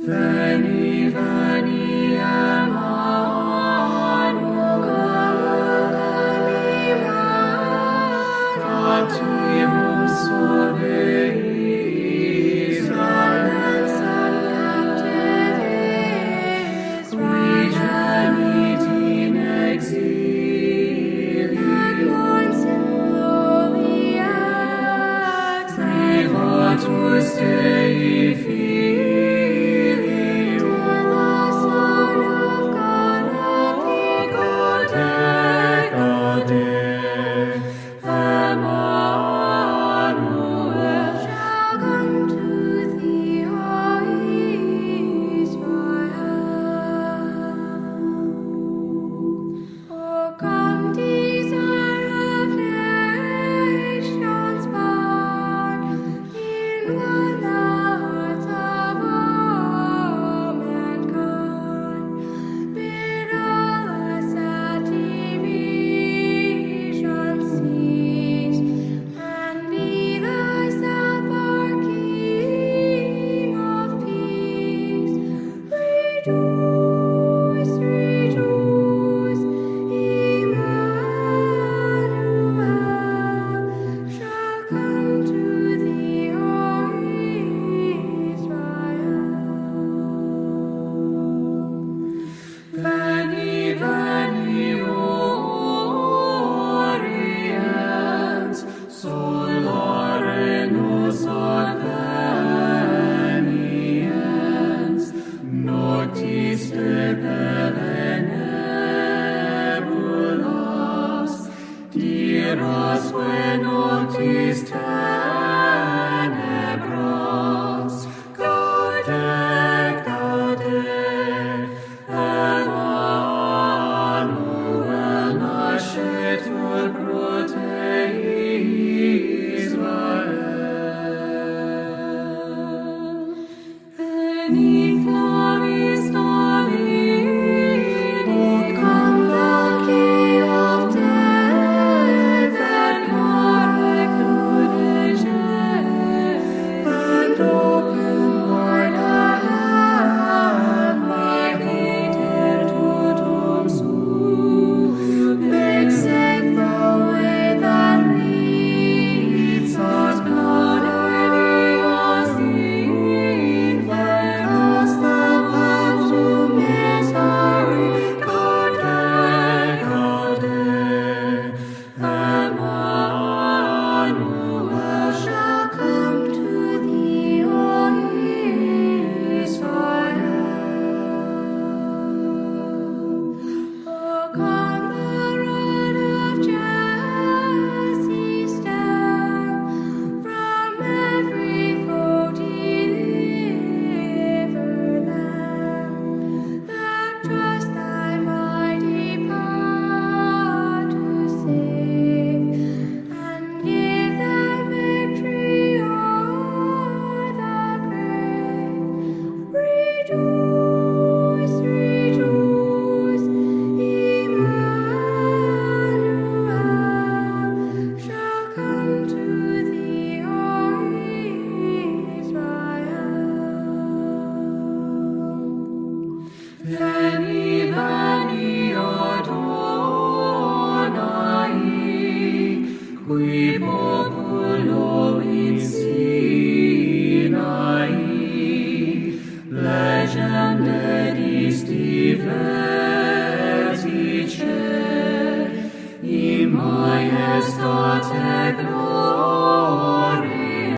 Veni, veni, Emmanuel, captivum solve Israel, qui gemit in exilium, privatus Dei Diras noctis tenebras, gaude, Emmanuel nascetur pro te Israel. Veni clavis David, O key of death, and open wide my hated totum sum, make safe the way that leads us not unseen, and cross the path to misery. Emmanuel shall come to thee, O Israel. O come the Rood of Jesse, stem from every foe, deliver them that trust thy mighty power to save, and give them victory o'er the grave. Rejoice, rejoice, Emmanuel shall come to thee, O Israel. Veni, veni, Adonai, qui populo in Sinai, legem dedis divertice, in majestate